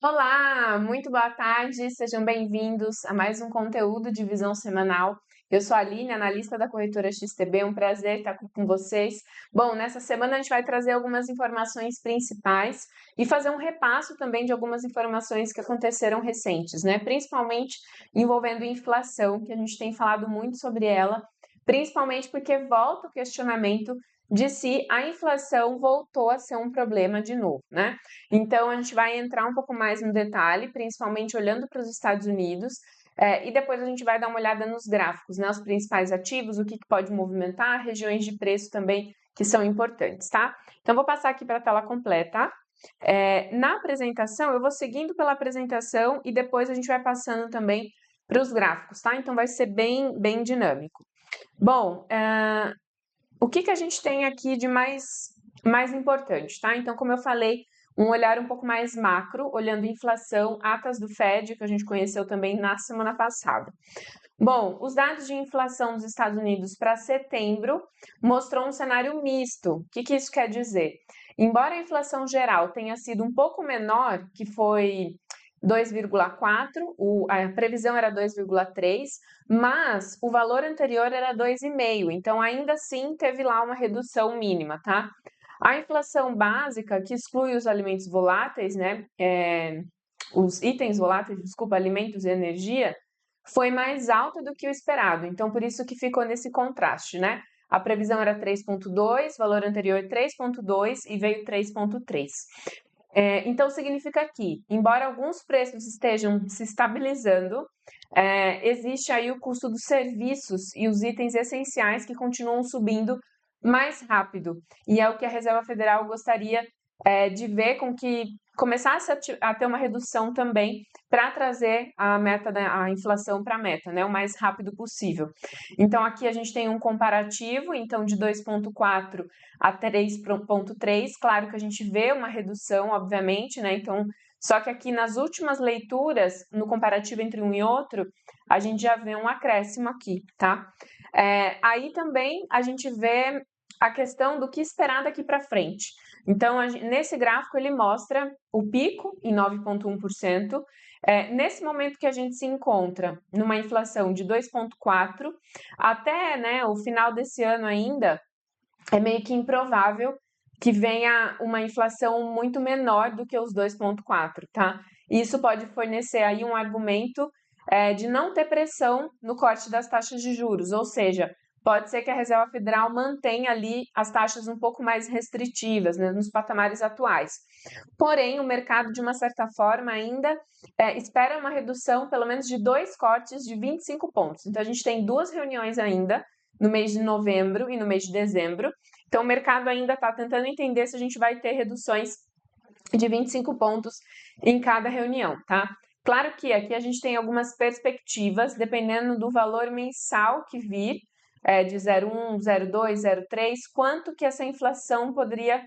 Olá, muito boa tarde, sejam bem-vindos a mais um conteúdo de visão semanal. Eu sou a Aline, analista da corretora XTB, um prazer estar com vocês. Bom, nessa semana a gente vai trazer algumas informações principais e fazer um repasso também de algumas informações que aconteceram recentes, né? Principalmente envolvendo inflação, que a gente tem falado muito sobre ela, principalmente porque volta o questionamento de se a inflação voltou a ser um problema de novo, né? Então, a gente vai entrar um pouco mais no detalhe, principalmente olhando para os Estados Unidos, e depois a gente vai dar uma olhada nos gráficos, né, os principais ativos, o que pode movimentar, regiões de preço também que são importantes, tá? Então, vou passar aqui para a tela completa. Na apresentação, eu vou seguindo pela apresentação e depois a gente vai passando também para os gráficos, tá? Então, vai ser bem dinâmico. Bom, o que a gente tem aqui de mais importante, tá? Então, como eu falei, um olhar um pouco mais macro, olhando inflação, atas do Fed, que a gente conheceu também na semana passada. Bom, os dados de inflação dos Estados Unidos para setembro mostrou um cenário misto. O que isso quer dizer? Embora a inflação geral tenha sido um pouco menor, que foi 2,4, a previsão era 2,3, mas o valor anterior era 2,5, então ainda assim teve lá uma redução mínima, tá? A inflação básica, que exclui os alimentos voláteis, né? Os itens voláteis, desculpa, alimentos e energia, foi mais alta do que o esperado. Então, por isso que ficou nesse contraste, né? A previsão era 3,2, valor anterior 3,2 e veio 3,3. Então, significa que, embora alguns preços estejam se estabilizando, existe aí o custo dos serviços e os itens essenciais que continuam subindo mais rápido. E é o que a Reserva Federal gostaria de ver com que começasse a ter uma redução também para trazer a inflação para a meta, né, o mais rápido possível. Então, aqui a gente tem um comparativo, então, de 2,4 a 3,3. Claro que a gente vê uma redução, obviamente, né? Então, só que aqui nas últimas leituras, no comparativo entre um e outro, a gente já vê um acréscimo aqui, tá? Aí também a gente vê a questão do que esperar daqui para frente. Então, nesse gráfico ele mostra o pico em 9,1%. Nesse momento que a gente se encontra numa inflação de 2,4, até, né, o final desse ano ainda, é meio que improvável que venha uma inflação muito menor do que os 2,4, tá? Isso pode fornecer aí um argumento de não ter pressão no corte das taxas de juros, ou seja, pode ser que a Reserva Federal mantenha ali as taxas um pouco mais restritivas, né, nos patamares atuais. Porém, o mercado, de uma certa forma, ainda espera uma redução, pelo menos de 2 cortes de 25 pontos. Então, a gente tem 2 reuniões ainda, no mês de novembro e no mês de dezembro. Então, o mercado ainda está tentando entender se a gente vai ter reduções de 25 pontos em cada reunião, tá? Claro que aqui a gente tem algumas perspectivas, dependendo do valor mensal que vir, de 0,1, 0,2, 0,3, quanto que essa inflação poderia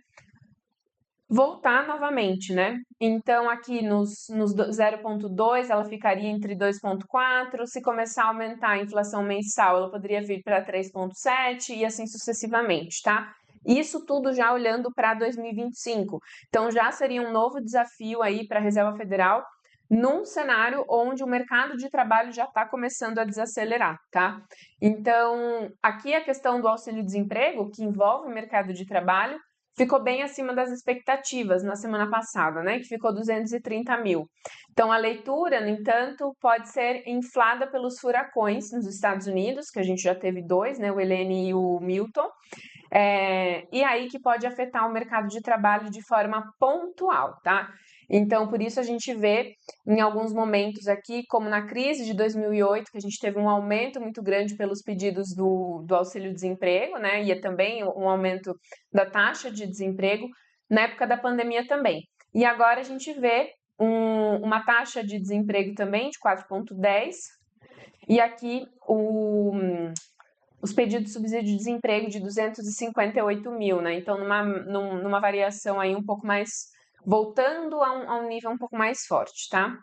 voltar novamente, né? Então, aqui nos 0,2, ela ficaria entre 2,4. Se começar a aumentar a inflação mensal, ela poderia vir para 3,7 e assim sucessivamente, tá? Isso tudo já olhando para 2025. Então, já seria um novo desafio aí para a Reserva Federal, num cenário onde o mercado de trabalho já está começando a desacelerar, tá? Então, aqui a questão do auxílio-desemprego, que envolve o mercado de trabalho, ficou bem acima das expectativas na semana passada, né, que ficou 230 mil. Então, a leitura, no entanto, pode ser inflada pelos furacões nos Estados Unidos, que a gente já teve 2, né, o Helene e o Milton, e aí que pode afetar o mercado de trabalho de forma pontual, tá? Então, por isso a gente vê em alguns momentos aqui, como na crise de 2008, que a gente teve um aumento muito grande pelos pedidos do auxílio-desemprego, né? E também um aumento da taxa de desemprego, na época da pandemia também. E agora a gente vê uma taxa de desemprego também de 4,10, e aqui os pedidos de subsídio de desemprego de 258 mil, né? Então, numa variação aí um pouco mais, voltando a um nível um pouco mais forte, tá?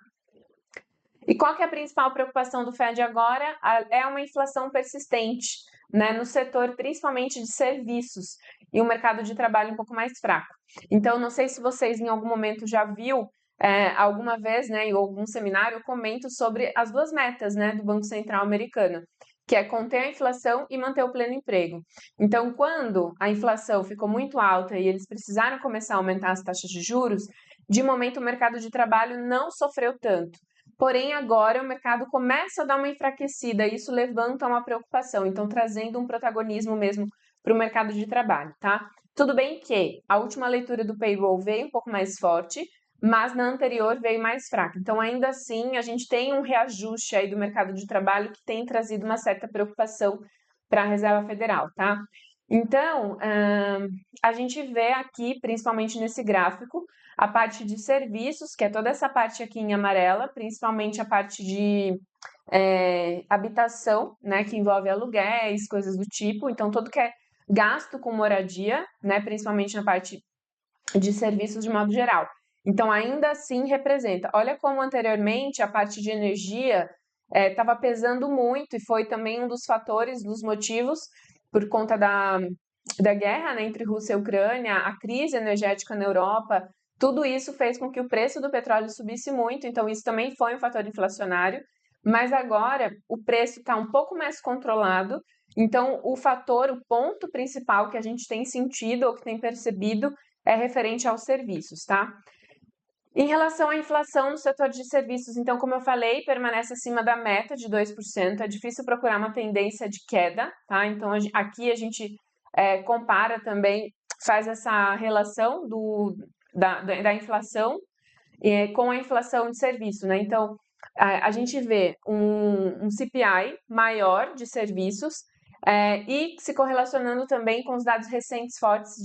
E qual que é a principal preocupação do Fed agora? É uma inflação persistente, né, no setor principalmente de serviços e um mercado de trabalho um pouco mais fraco. Então, não sei se vocês em algum momento já viu alguma vez, né, em algum seminário, eu comento sobre as duas metas, né, do Banco Central americano, que é conter a inflação e manter o pleno emprego. Então, quando a inflação ficou muito alta e eles precisaram começar a aumentar as taxas de juros, de momento o mercado de trabalho não sofreu tanto. Porém, agora o mercado começa a dar uma enfraquecida e isso levanta uma preocupação, então trazendo um protagonismo mesmo para o mercado de trabalho, tá? Tudo bem que a última leitura do payroll veio um pouco mais forte, mas na anterior veio mais fraca. Então, ainda assim, a gente tem um reajuste aí do mercado de trabalho que tem trazido uma certa preocupação para a Reserva Federal, tá? Então, a gente vê aqui, principalmente nesse gráfico, a parte de serviços, que é toda essa parte aqui em amarela, principalmente a parte de habitação, né, que envolve aluguéis, coisas do tipo. Então, todo que é gasto com moradia, né, principalmente na parte de serviços de modo geral. Então, ainda assim representa. Olha como anteriormente a parte de energia estava pesando muito e foi também um dos fatores, dos motivos, por conta da guerra, né, entre Rússia e Ucrânia, a crise energética na Europa, tudo isso fez com que o preço do petróleo subisse muito, então isso também foi um fator inflacionário, mas agora o preço está um pouco mais controlado, então o ponto principal que a gente tem sentido ou que tem percebido é referente aos serviços, tá? Em relação à inflação no setor de serviços, então, como eu falei, permanece acima da meta de 2%. É difícil procurar uma tendência de queda, tá? Então, aqui a gente compara também, faz essa relação da inflação com a inflação de serviço, né? Então, a gente vê um CPI maior de serviços e se correlacionando também com os dados recentes fortes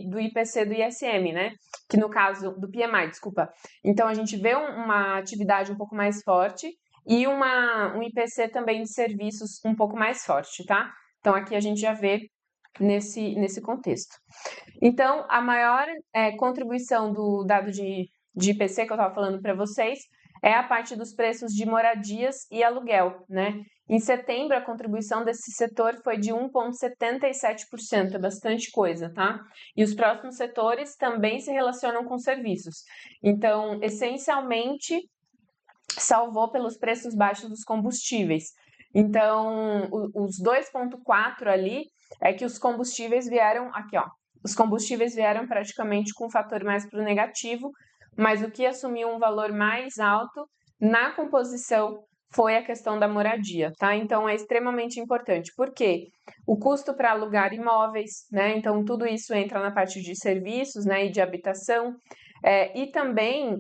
do IPC do ISM, né? Que no caso do PMI, desculpa. Então a gente vê uma atividade um pouco mais forte e um IPC também de serviços um pouco mais forte, tá? Então aqui a gente já vê nesse contexto. Então, a maior contribuição do dado de IPC que eu estava falando para vocês é a parte dos preços de moradias e aluguel, né? Em setembro, a contribuição desse setor foi de 1,77%, é bastante coisa, tá? E os próximos setores também se relacionam com serviços. Então, essencialmente, salvou pelos preços baixos dos combustíveis. Então, os 2,4 ali é que os combustíveis vieram aqui, ó. Os combustíveis vieram praticamente com um fator mais para o negativo, mas o que assumiu um valor mais alto na composição foi a questão da moradia, tá? Então é extremamente importante, porque o custo para alugar imóveis, né? Então tudo isso entra na parte de serviços, né? E de habitação. E também,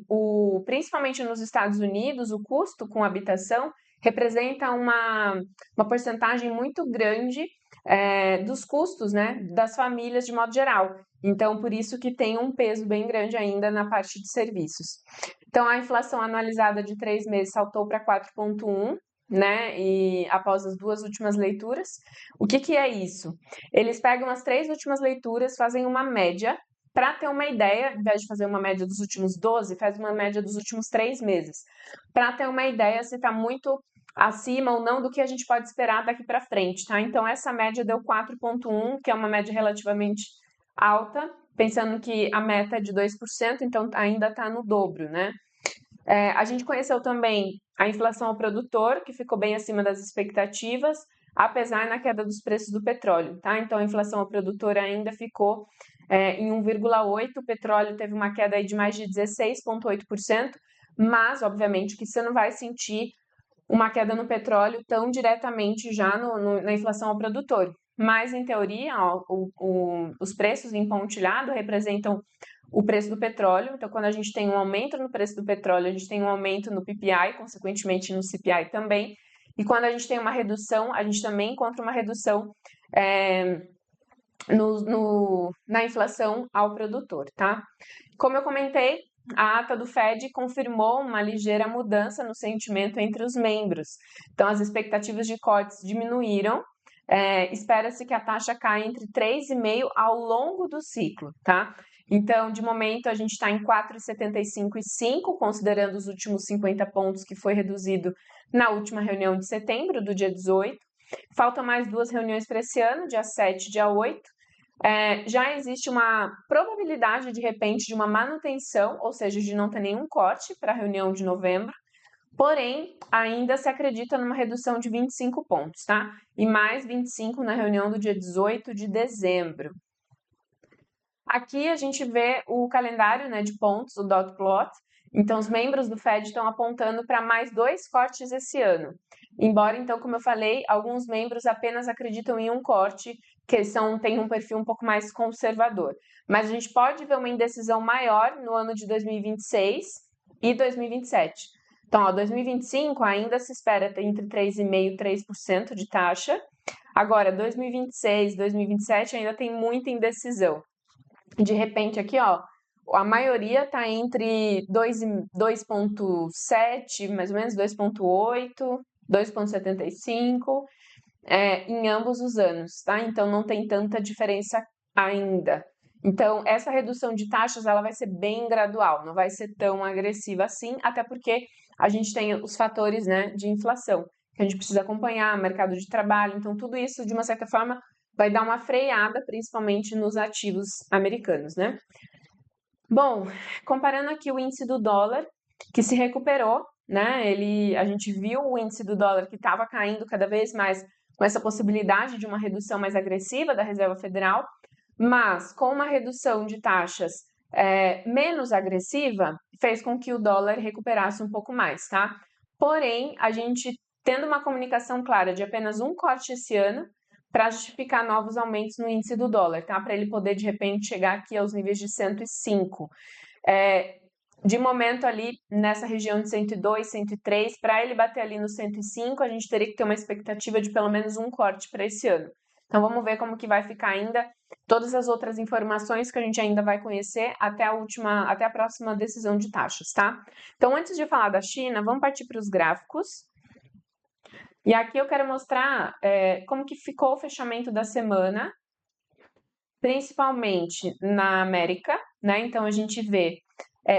principalmente nos Estados Unidos, o custo com habitação representa uma porcentagem muito grande dos custos, né, das famílias de modo geral. Então, por isso que tem um peso bem grande ainda na parte de serviços. Então, a inflação anualizada de 3 meses saltou para 4,1%, né, e após as duas últimas leituras. O que é isso? Eles pegam as 3 últimas leituras, fazem uma média. Para ter uma ideia, ao invés de fazer uma média dos últimos 12, faz uma média dos últimos 3 meses. Para ter uma ideia se está muito acima ou não do que a gente pode esperar daqui para frente, tá? Então, essa média deu 4,1, que é uma média relativamente alta, pensando que a meta é de 2%, então ainda está no dobro, né? A gente conheceu também a inflação ao produtor, que ficou bem acima das expectativas, apesar na queda dos preços do petróleo, tá? Então, a inflação ao produtor ainda ficou em 1,8%, o petróleo teve uma queda aí de mais de 16,8%, mas, obviamente, que você não vai sentir uma queda no petróleo tão diretamente já na inflação ao produtor. Mas, em teoria, ó, os preços em pontilhado representam o preço do petróleo. Então, quando a gente tem um aumento no preço do petróleo, a gente tem um aumento no PPI, consequentemente no CPI também. E quando a gente tem uma redução, a gente também encontra uma redução na inflação ao produtor, tá? Como eu comentei, a ata do Fed confirmou uma ligeira mudança no sentimento entre os membros. Então, as expectativas de cortes diminuíram. Espera-se que a taxa caia entre 3,5% ao longo do ciclo, tá? Então, de momento, a gente está em 4,75 e 5, considerando os últimos 50 pontos que foi reduzido na última reunião de setembro, do dia 18. Faltam mais 2 reuniões para esse ano, dia 7 e dia 8. Já existe uma probabilidade, de repente, de uma manutenção, ou seja, de não ter nenhum corte para a reunião de novembro, porém, ainda se acredita numa redução de 25 pontos, tá? E mais 25 na reunião do dia 18 de dezembro. Aqui a gente vê o calendário, né, de pontos, o dot plot. Então, os membros do Fed estão apontando para mais 2 cortes esse ano. Embora, então, como eu falei, alguns membros apenas acreditam em um corte, que têm um perfil um pouco mais conservador. Mas a gente pode ver uma indecisão maior no ano de 2026 e 2027. Então, ó, 2025 ainda se espera ter entre 3,5% e 3% de taxa. Agora, 2026, 2027 ainda tem muita indecisão. De repente aqui, ó, a maioria está entre 2,7, mais ou menos 2,8, 2,75, em ambos os anos, tá? Então não tem tanta diferença ainda. Então essa redução de taxas ela vai ser bem gradual, não vai ser tão agressiva assim, até porque a gente tem os fatores, né, de inflação que a gente precisa acompanhar, mercado de trabalho, então tudo isso de uma certa forma vai dar uma freada, principalmente nos ativos americanos, né? Bom, comparando aqui o índice do dólar, que se recuperou, né? A gente viu o índice do dólar que estava caindo cada vez mais com essa possibilidade de uma redução mais agressiva da Reserva Federal, mas com uma redução de taxas menos agressiva, fez com que o dólar recuperasse um pouco mais, tá? Porém, a gente tendo uma comunicação clara de apenas um corte esse ano, para justificar novos aumentos no índice do dólar, tá? Para ele poder, de repente, chegar aqui aos níveis de 105. De momento ali, nessa região de 102, 103, para ele bater ali no 105, a gente teria que ter uma expectativa de pelo menos um corte para esse ano. Então, vamos ver como que vai ficar ainda todas as outras informações que a gente ainda vai conhecer até a próxima decisão de taxas, tá? Então, antes de falar da China, vamos partir para os gráficos. E aqui eu quero mostrar como que ficou o fechamento da semana, principalmente na América, né? Então a gente vê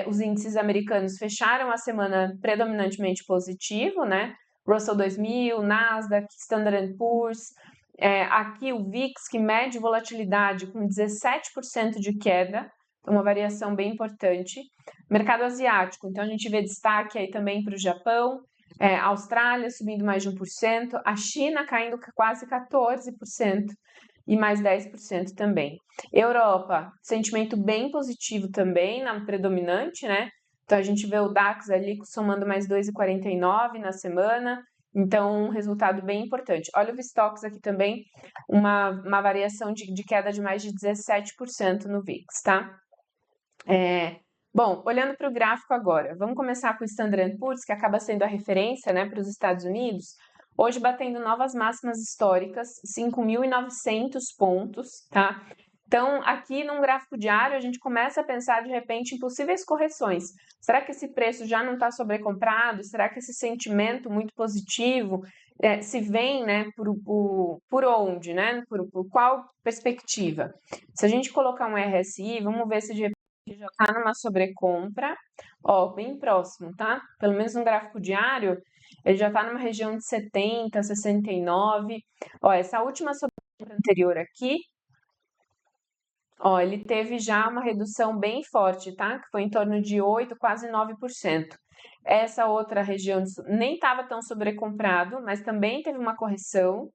os índices americanos fecharam a semana predominantemente positivo, né? Russell 2000, Nasdaq, Standard & Poor's, aqui o VIX, que mede volatilidade com 17% de queda, uma variação bem importante. Mercado asiático, então a gente vê destaque aí também para o Japão, Austrália subindo mais de 1%, a China caindo quase 14% e mais 10% também. Europa, sentimento bem positivo também, na predominante, né? Então a gente vê o DAX ali somando mais 2,49 na semana, então um resultado bem importante. Olha o VSTOXX aqui também, uma variação de queda de mais de 17% no VIX, tá? Bom, olhando para o gráfico agora, vamos começar com o Standard & Poor's, que acaba sendo a referência, né, para os Estados Unidos, hoje batendo novas máximas históricas, 5.900 pontos, tá? Então, aqui num gráfico diário, a gente começa a pensar, de repente, em possíveis correções. Será que esse preço já não está sobrecomprado? Será que esse sentimento muito positivo se vem, né, por onde, né? Por qual perspectiva? Se a gente colocar um RSI, vamos ver se de repente já está numa sobrecompra, ó, bem próximo, tá? Pelo menos no gráfico diário, ele já está numa região de 70, 69. Ó, essa última sobrecompra anterior aqui, ó, ele teve já uma redução bem forte, tá? Que foi em torno de 8, quase 9%. Essa outra região nem estava tão sobrecomprado, mas também teve uma correção,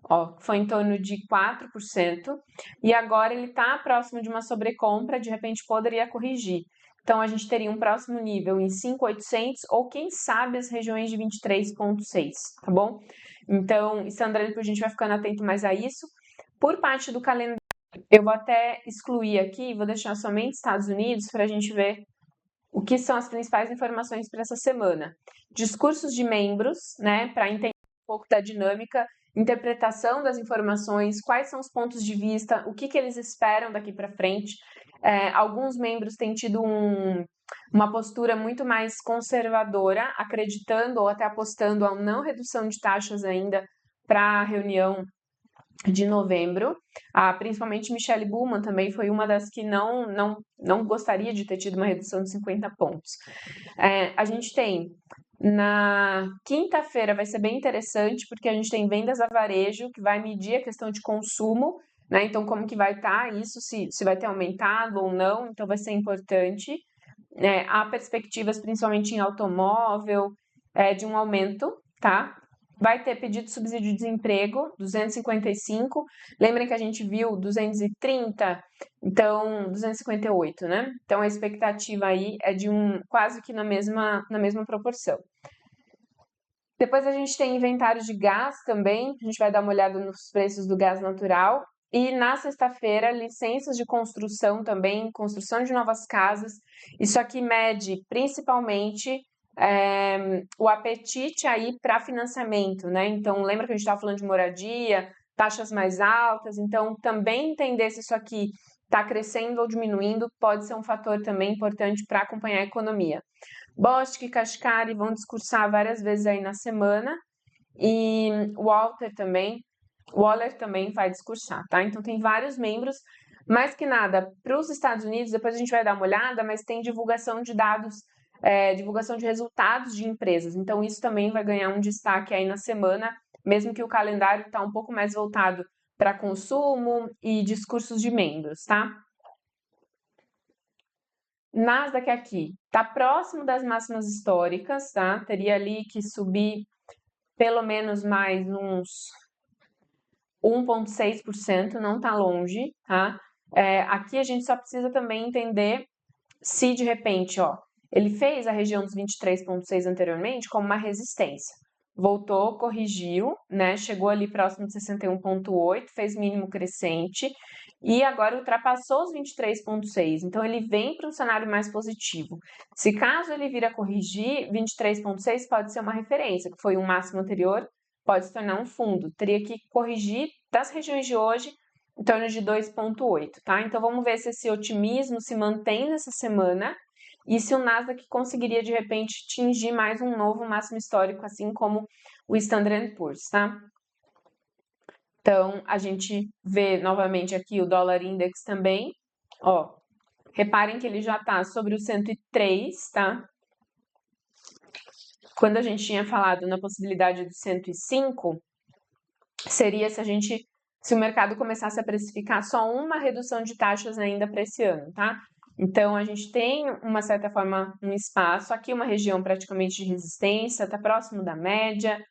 ó, foi em torno de 4%, e agora ele está próximo de uma sobrecompra, de repente poderia corrigir. Então, a gente teria um próximo nível em 5.800 ou, quem sabe, as regiões de 23.6, tá bom? Então, Standard & Poor's, a gente vai ficando atento mais a isso. Por parte do calendário, eu vou até excluir aqui, vou deixar somente Estados Unidos para a gente ver o que são as principais informações para essa semana. Discursos de membros, né, para entender um pouco da dinâmica, interpretação das informações, quais são os pontos de vista, o que eles esperam daqui para frente. Alguns membros têm tido uma postura muito mais conservadora, acreditando ou até apostando a não redução de taxas ainda para a reunião de novembro. Principalmente Michelle Bowman também foi uma das que não gostaria de ter tido uma redução de 50 pontos. A gente tem na quinta-feira, vai ser bem interessante, porque a gente tem vendas a varejo, que vai medir a questão de consumo né? Então, como que vai estar isso, se vai ter aumentado ou não, então vai ser importante. Há perspectivas, principalmente em automóvel, de um aumento, tá? Vai ter pedido de subsídio de desemprego, 255. Lembrem que a gente viu 230, então 258, né? Então a expectativa aí é de quase que na mesma proporção. Depois a gente tem inventário de gás também, a gente vai dar uma olhada nos preços do gás natural. E na sexta-feira, licenças de construção também, construção de novas casas. Isso aqui mede principalmente o apetite aí para financiamento, né? Então, lembra que a gente estava falando de moradia, taxas mais altas, então também entender se isso aqui está crescendo ou diminuindo pode ser um fator também importante para acompanhar a economia. Bostic e Kashkari vão discursar várias vezes aí na semana e Waller também vai discursar, tá? Então tem vários membros, mais que nada, para os Estados Unidos, depois a gente vai dar uma olhada, mas tem divulgação de dados, divulgação de resultados de empresas. Então isso também vai ganhar um destaque aí na semana, mesmo que o calendário está um pouco mais voltado para consumo e discursos de membros, tá? Nasdaq aqui está próximo das máximas históricas, tá? Teria ali que subir pelo menos mais uns 1,6%, não está longe, tá? Aqui a gente só precisa também entender se de repente, ó, ele fez a região dos 23,6 anteriormente como uma resistência. Voltou, corrigiu, né? Chegou ali próximo de 61,8, fez mínimo crescente e agora ultrapassou os 23,6. Então ele vem para um cenário mais positivo. Se caso ele vir a corrigir, 23,6 pode ser uma referência, que foi um máximo anterior, pode se tornar um fundo. Teria que corrigir das regiões de hoje em torno de 2,8, tá? Então vamos ver se esse otimismo se mantém nessa semana e se o Nasdaq conseguiria de repente atingir mais um novo máximo histórico, assim como o Standard Poor's, tá? Então a gente vê novamente aqui o dólar index também, ó. Reparem que ele já está sobre o 103, tá? Quando a gente tinha falado na possibilidade do 105, seria se o mercado começasse a precificar só uma redução de taxas ainda para esse ano, tá? Então, a gente tem, uma certa forma, um espaço, aqui uma região praticamente de resistência, está próximo da média.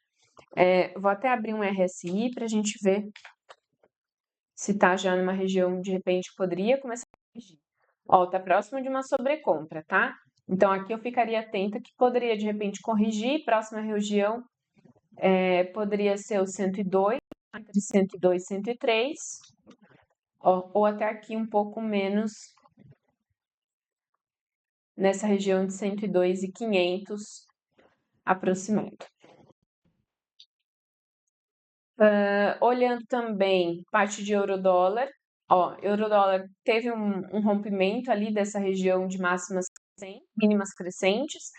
Vou até abrir um RSI para a gente ver se está já numa região, de repente, poderia começar a corrigir. Ó, está próximo de uma sobrecompra, tá? Então, aqui eu ficaria atenta que poderia, de repente, corrigir, próxima região poderia ser o 102, entre 102 e 103, ó, ou até aqui um pouco menos, nessa região de 102,500 aproximado. Olhando também parte de euro-dólar, ó, euro-dólar teve um rompimento ali dessa região de máximas mínimas crescentes,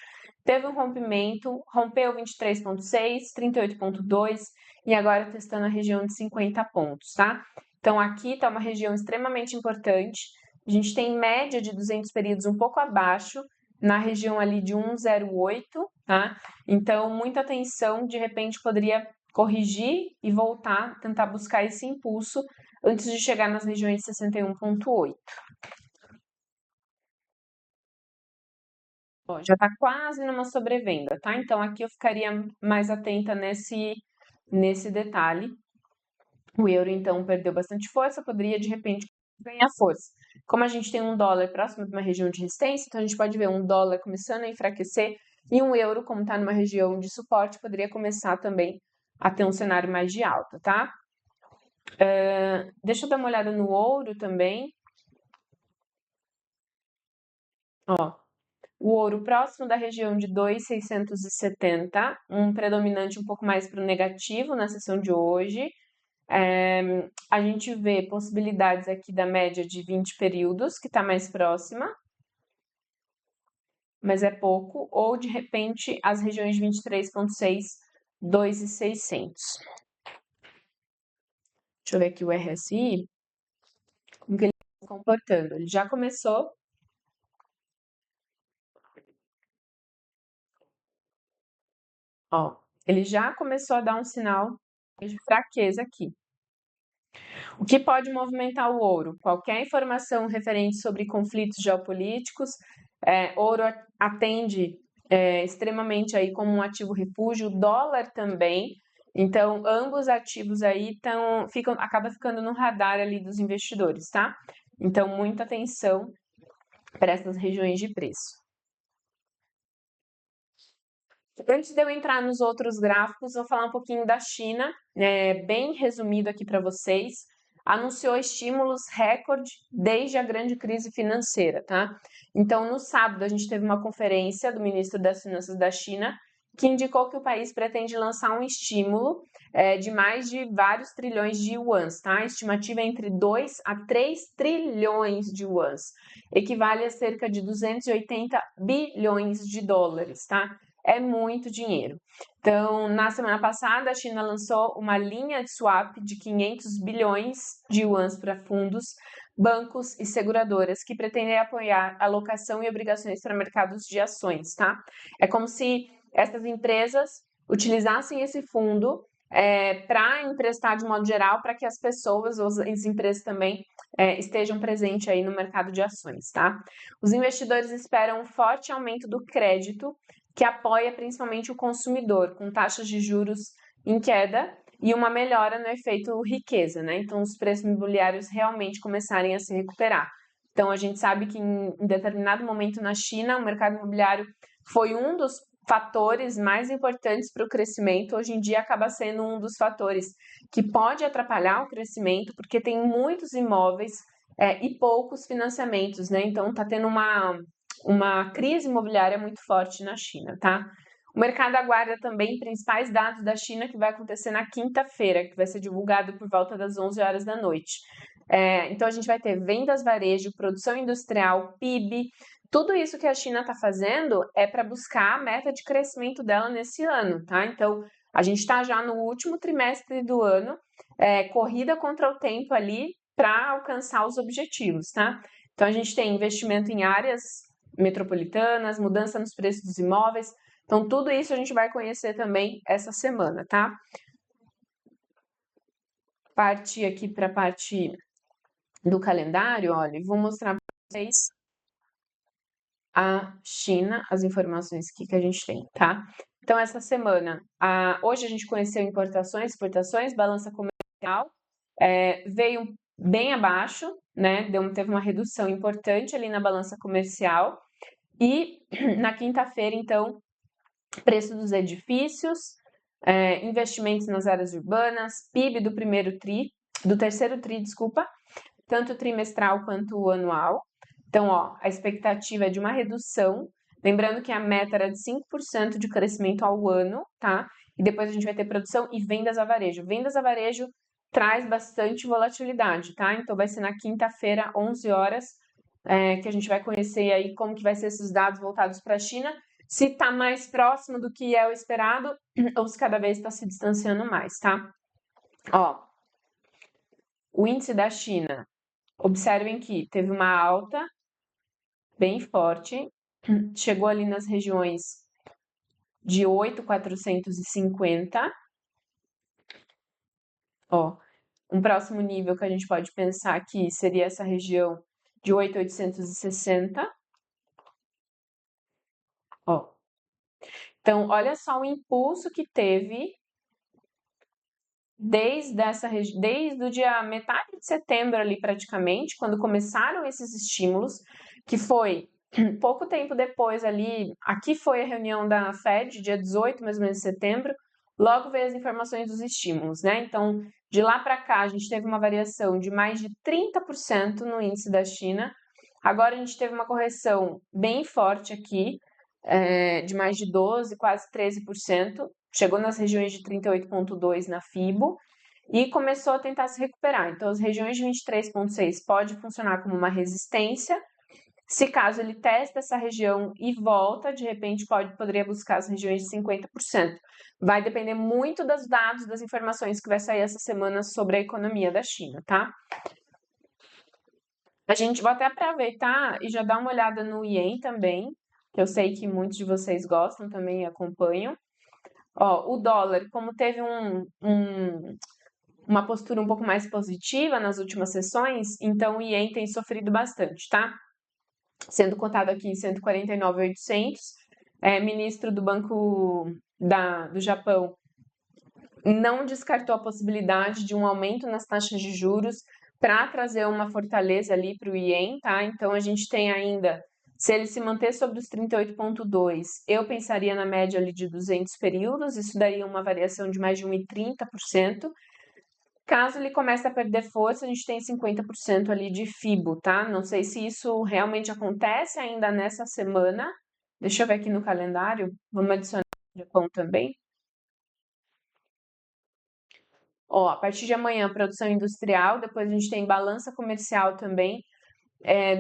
teve um rompimento, rompeu 23,6, 38,2 e agora testando a região de 50 pontos, tá? Então aqui está uma região extremamente importante. A gente tem média de 200 períodos um pouco abaixo, na região ali de 1,08, tá? Então muita atenção, de repente poderia corrigir e voltar, tentar buscar esse impulso antes de chegar nas regiões de 61,8. Ó, já está quase numa sobrevenda, tá? Então aqui eu ficaria mais atenta nesse detalhe. O euro então perdeu bastante força, poderia de repente ganhar força. Como a gente tem um dólar próximo de uma região de resistência, então a gente pode ver um dólar começando a enfraquecer e um euro, como está numa região de suporte, poderia começar também a ter um cenário mais de alta, tá? Deixa eu dar uma olhada no ouro também. Ó, o ouro próximo da região de 2,670, um predominante um pouco mais para o negativo na sessão de hoje. A gente vê possibilidades aqui da média de 20 períodos, que está mais próxima, mas é pouco, ou de repente as regiões de 23,6, 2,600. Deixa eu ver aqui o RSI, como que ele está se comportando. Ele já começou. Ó, ele já começou a dar um sinal de fraqueza aqui. O que pode movimentar o ouro? Qualquer informação referente sobre conflitos geopolíticos, ouro atende extremamente aí como um ativo refúgio, dólar também. Então, ambos ativos aí acaba ficando no radar ali dos investidores, tá? Então, muita atenção para essas regiões de preço. Antes de eu entrar nos outros gráficos, vou falar um pouquinho da China, bem resumido aqui para vocês. Anunciou estímulos recorde desde a grande crise financeira, tá? Então, no sábado, a gente teve uma conferência do ministro das Finanças da China que indicou que o país pretende lançar um estímulo de mais de vários trilhões de yuans, tá? A estimativa é entre 2 a 3 trilhões de yuans, equivale a cerca de 280 bilhões de dólares, tá? É muito dinheiro. Então, na semana passada, a China lançou uma linha de swap de 500 bilhões de yuans para fundos, bancos e seguradoras que pretendem apoiar alocação e obrigações para mercados de ações, tá? É como se essas empresas utilizassem esse fundo para emprestar de modo geral para que as pessoas ou as empresas também estejam presentes aí no mercado de ações, tá? Os investidores esperam um forte aumento do crédito que apoia principalmente o consumidor, com taxas de juros em queda e uma melhora no efeito riqueza, né? Então, os preços imobiliários realmente começarem a se recuperar. Então, a gente sabe que em determinado momento na China, o mercado imobiliário foi um dos fatores mais importantes para o crescimento. Hoje em dia, acaba sendo um dos fatores que pode atrapalhar o crescimento, porque tem muitos imóveis e poucos financiamentos, né? Então, está tendo uma crise imobiliária muito forte na China, tá? O mercado aguarda também principais dados da China que vai acontecer na quinta-feira, que vai ser divulgado por volta das 11 horas da noite. Então, a gente vai ter vendas varejo, produção industrial, PIB. Tudo isso que a China está fazendo é para buscar a meta de crescimento dela nesse ano, tá? Então, a gente está já no último trimestre do ano, corrida contra o tempo ali para alcançar os objetivos, tá? Então, a gente tem investimento em áreas metropolitanas, mudança nos preços dos imóveis. Então, tudo isso a gente vai conhecer também essa semana, tá? Partir aqui para a parte do calendário, olha, vou mostrar para vocês a China, as informações que a gente tem, tá? Então, essa semana, hoje a gente conheceu importações, exportações, balança comercial, veio bem abaixo, né? Teve uma redução importante ali na balança comercial. E na quinta-feira, então, preço dos edifícios, investimentos nas áreas urbanas, PIB do terceiro tri, desculpa, tanto trimestral quanto o anual. Então, ó, a expectativa é de uma redução, lembrando que a meta era de 5% de crescimento ao ano, tá? E depois a gente vai ter produção e vendas a varejo. Vendas a varejo traz bastante volatilidade, tá? Então vai ser na quinta-feira, 11 horas, que a gente vai conhecer aí como que vai ser esses dados voltados para a China, se está mais próximo do que é o esperado ou se cada vez está se distanciando mais, tá? Ó, o índice da China, observem que teve uma alta bem forte, chegou ali nas regiões de 8.450. Ó, um próximo nível que a gente pode pensar aqui seria essa região de 8.860. Ó, então, olha só o impulso que teve desde o dia metade de setembro ali praticamente, quando começaram esses estímulos, que foi pouco tempo depois ali, aqui foi a reunião da Fed, dia 18 mais ou menos de setembro, logo veio as informações dos estímulos, né? Então, de lá para cá, a gente teve uma variação de mais de 30% no índice da China. Agora a gente teve uma correção bem forte aqui, de mais de 12, quase 13%, chegou nas regiões de 38,2 na FIBO e começou a tentar se recuperar. Então, as regiões de 23,6 pode funcionar como uma resistência. Se caso ele testa essa região e volta, de repente poderia buscar as regiões de 50%. Vai depender muito dos dados, das informações que vai sair essa semana sobre a economia da China, tá? A gente vai até aproveitar e já dar uma olhada no Ien também, que eu sei que muitos de vocês gostam também e acompanham. Ó, o dólar, como teve uma postura um pouco mais positiva nas últimas sessões, então o ien tem sofrido bastante, tá? Sendo cotado aqui em 149.800. Ministro do Banco do Japão não descartou a possibilidade de um aumento nas taxas de juros para trazer uma fortaleza ali para o ien, tá? Então a gente tem ainda, se ele se manter sobre os 38,2, eu pensaria na média ali de 200 períodos, isso daria uma variação de mais de 1,30%. Caso ele comece a perder força, a gente tem 50% ali de FIBO, tá? Não sei se isso realmente acontece ainda nessa semana. Deixa eu ver aqui no calendário. Vamos adicionar o Japão também. Ó, a partir de amanhã, produção industrial, depois a gente tem balança comercial também,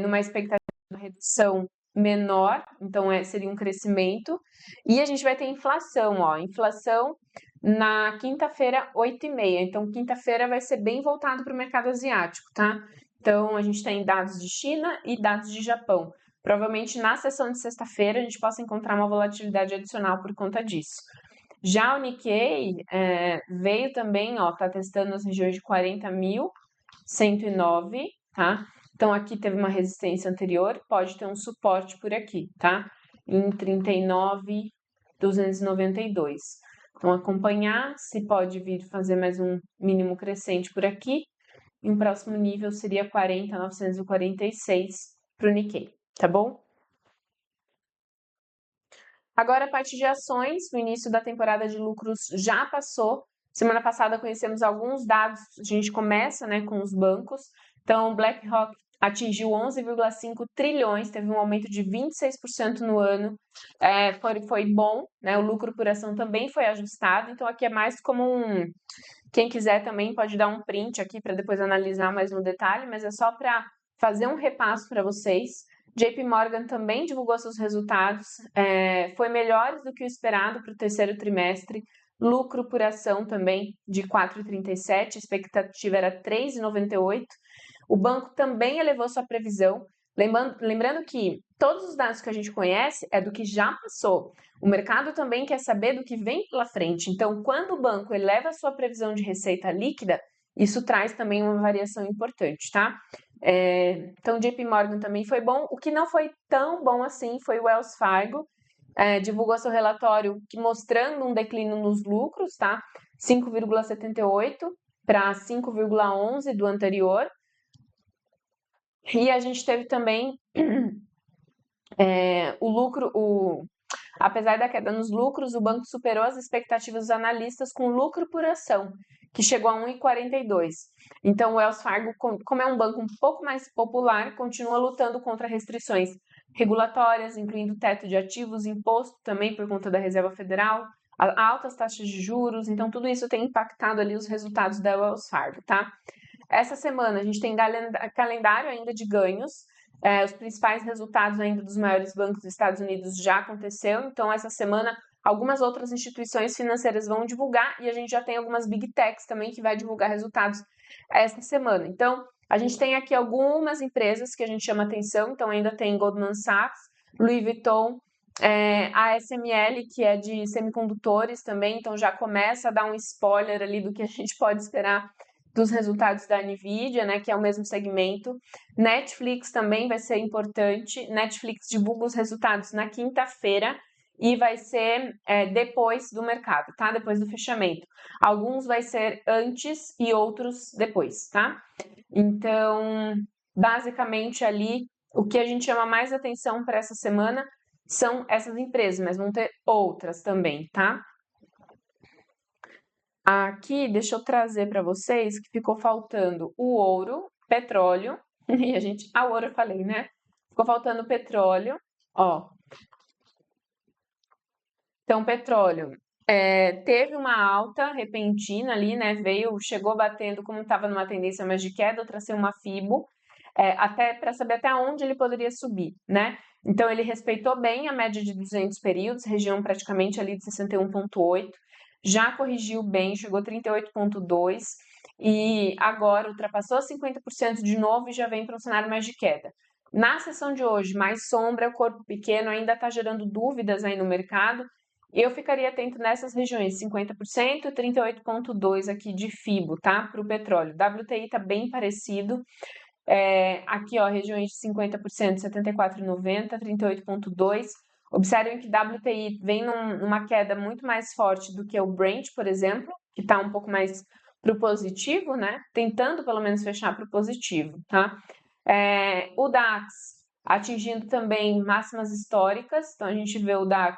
numa expectativa de redução menor, então seria um crescimento. E a gente vai ter inflação, ó, inflação na quinta-feira, 8h30. Então, quinta-feira vai ser bem voltado para o mercado asiático, tá? Então, a gente tem dados de China e dados de Japão. Provavelmente na sessão de sexta-feira a gente possa encontrar uma volatilidade adicional por conta disso. Já o Nikkei veio também, ó, tá testando as regiões de 40.109, tá? Então aqui teve uma resistência anterior, pode ter um suporte por aqui, tá? Em 39.292. Então acompanhar se pode vir fazer mais um mínimo crescente por aqui. E um próximo nível seria 40.946 para o Nikkei, tá bom? Agora, a parte de ações, o início da temporada de lucros já passou. Semana passada conhecemos alguns dados, a gente começa, né, com os bancos. Então, BlackRock atingiu 11,5 trilhões, teve um aumento de 26% no ano. Foi bom, né? O lucro por ação também foi ajustado. Então, aqui é mais como quem quiser também pode dar um print aqui para depois analisar mais no detalhe, mas é só para fazer um repasso para vocês. JP Morgan também divulgou seus resultados, foi melhores do que o esperado para o terceiro trimestre, lucro por ação também de 4,37, a expectativa era 3,98. O banco também elevou sua previsão, lembrando que todos os dados que a gente conhece é do que já passou. O mercado também quer saber do que vem pela frente. Então, quando o banco eleva a sua previsão de receita líquida, isso traz também uma variação importante, tá? Então, JP Morgan também foi bom. O que não foi tão bom assim foi o Wells Fargo. Divulgou seu relatório mostrando um declínio nos lucros, tá? 5,78 para 5,11 do anterior. E a gente teve também o lucro, apesar da queda nos lucros, o banco superou as expectativas dos analistas com lucro por ação, que chegou a 1,42. Então, o Wells Fargo, como é um banco um pouco mais popular, continua lutando contra restrições regulatórias, incluindo teto de ativos, imposto também por conta da Reserva Federal, altas taxas de juros. Então, tudo isso tem impactado ali os resultados da Wells Fargo, tá? Essa semana a gente tem calendário ainda de ganhos. Os principais resultados ainda dos maiores bancos dos Estados Unidos já aconteceu, então essa semana algumas outras instituições financeiras vão divulgar e a gente já tem algumas Big Techs também que vai divulgar resultados essa semana. Então, a gente tem aqui algumas empresas que a gente chama atenção, então ainda tem Goldman Sachs, Louis Vuitton, a ASML, que é de semicondutores também, então já começa a dar um spoiler ali do que a gente pode esperar dos resultados da NVIDIA, né, que é o mesmo segmento. Netflix também vai ser importante. Netflix divulga os resultados na quinta-feira e vai ser depois do mercado, tá? Depois do fechamento. Alguns vai ser antes e outros depois, tá? Então, basicamente ali, o que a gente chama mais atenção para essa semana são essas empresas, mas vão ter outras também, tá? Aqui, deixa eu trazer para vocês que ficou faltando o ouro, petróleo, e o ouro eu falei, né? Ficou faltando petróleo, ó. Então, petróleo, teve uma alta repentina ali, né? Chegou batendo, como estava numa tendência mais de queda, tracei uma FIBO, até para saber até onde ele poderia subir, né? Então, ele respeitou bem a média de 200 períodos, região praticamente ali de 61,8, já corrigiu bem, chegou a 38,2 e agora ultrapassou 50% de novo e já vem para um cenário mais de queda. Na sessão de hoje, mais sombra, o corpo pequeno ainda está gerando dúvidas aí no mercado Eu ficaria atento nessas regiões, 50% e 38,2% aqui de FIBO, tá? Para o petróleo. WTI tá bem parecido. Aqui, ó, regiões de 50%, 74,90, 38,2%. Observem que WTI vem numa queda muito mais forte do que o Brent, por exemplo, que está um pouco mais para o positivo, né? Tentando pelo menos fechar para o positivo, tá? O DAX atingindo também máximas históricas, então a gente vê o DAX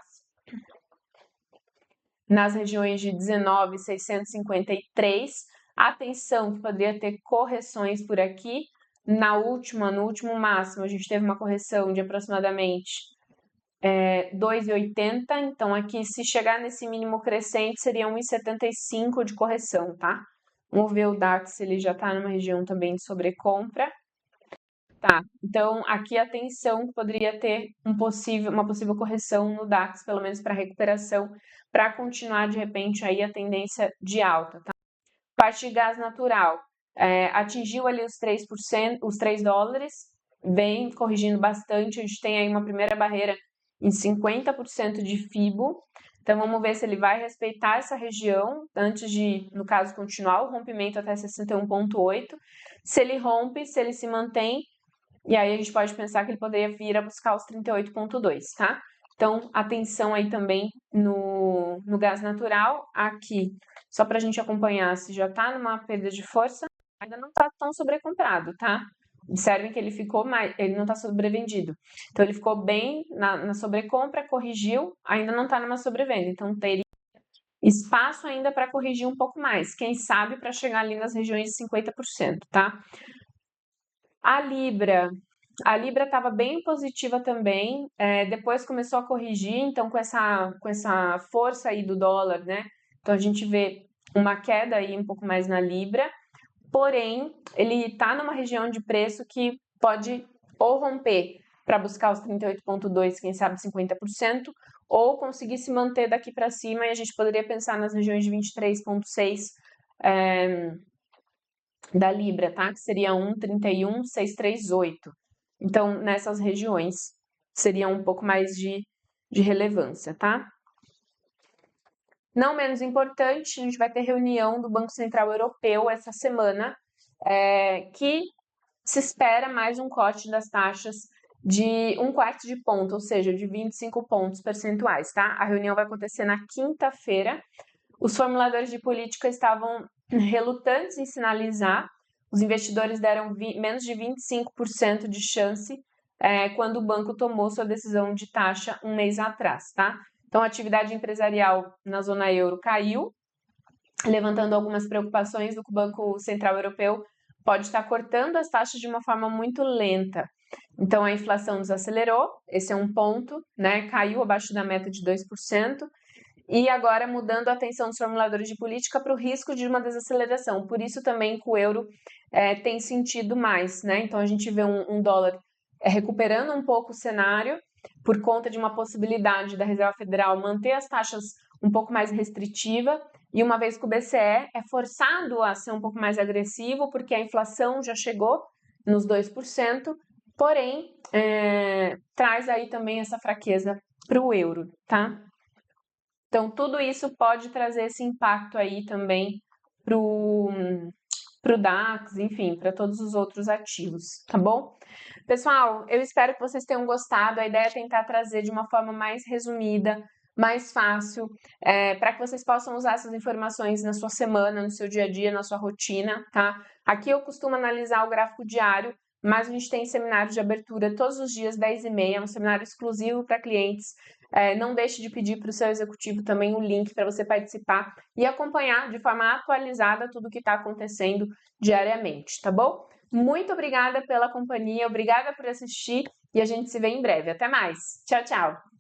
nas regiões de 19.653. Atenção que poderia ter correções por aqui. No último máximo, a gente teve uma correção de aproximadamente 2,80. Então, aqui, se chegar nesse mínimo crescente, seria 1,75 de correção, tá? Vamos ver o DAX, ele já está numa região também de sobrecompra. Tá, então aqui atenção que poderia ter uma possível correção no DAX, pelo menos para recuperação, para continuar de repente aí a tendência de alta, tá? Parte de gás natural, atingiu ali os 3%, os 3 dólares, vem corrigindo bastante, a gente tem aí uma primeira barreira em 50% de FIBO, então vamos ver se ele vai respeitar essa região antes de, no caso, continuar o rompimento até 61,8. Se ele rompe, se ele se mantém, e aí a gente pode pensar que ele poderia vir a buscar os 38,2, tá? Então, atenção aí também no gás natural. Aqui, só para a gente acompanhar se já está numa perda de força, ainda não está tão sobrecomprado, tá? Observem que ele não está sobrevendido. Então, ele ficou bem na sobrecompra, corrigiu, ainda não está numa sobrevenda. Então, teria espaço ainda para corrigir um pouco mais. Quem sabe para chegar ali nas regiões de 50%, tá? A Libra estava bem positiva também, depois começou a corrigir, então com essa força aí do dólar, né? Então a gente vê uma queda aí um pouco mais na Libra, porém ele está numa região de preço que pode ou romper para buscar os 38,2, quem sabe 50%, ou conseguir se manter daqui para cima e a gente poderia pensar nas regiões de 23,6 da Libra, tá? Que seria 1,31638. Então, nessas regiões, seria um pouco mais de relevância, tá? Não menos importante, a gente vai ter reunião do Banco Central Europeu essa semana, que se espera mais um corte das taxas de 1/4 de ponto, ou seja, de 25 pontos percentuais, tá? A reunião vai acontecer na quinta-feira. Os formuladores de política estavam relutantes em sinalizar, os investidores deram menos de 25% de chance quando o banco tomou sua decisão de taxa um mês atrás, tá? Então, a atividade empresarial na zona euro caiu, levantando algumas preocupações do que o Banco Central Europeu pode estar cortando as taxas de uma forma muito lenta. Então, a inflação desacelerou, esse é um ponto, né? Caiu abaixo da meta de 2%. E agora mudando a atenção dos formuladores de política para o risco de uma desaceleração. Por isso também que o euro tem sentido mais, né? Então a gente vê um dólar recuperando um pouco o cenário por conta de uma possibilidade da Reserva Federal manter as taxas um pouco mais restritiva, e uma vez que o BCE é forçado a ser um pouco mais agressivo, porque a inflação já chegou nos 2%, porém traz aí também essa fraqueza para o euro, tá? Então, tudo isso pode trazer esse impacto aí também pro DAX, enfim, para todos os outros ativos, tá bom? Pessoal, eu espero que vocês tenham gostado. A ideia é tentar trazer de uma forma mais resumida, mais fácil, para que vocês possam usar essas informações na sua semana, no seu dia a dia, na sua rotina, tá? Aqui eu costumo analisar o gráfico diário, mas a gente tem seminário de abertura todos os dias, 10h30, um seminário exclusivo para clientes. Não deixe de pedir para o seu executivo também o link para você participar e acompanhar de forma atualizada tudo o que está acontecendo diariamente, tá bom? Muito obrigada pela companhia, obrigada por assistir e a gente se vê em breve. Até mais. Tchau, tchau!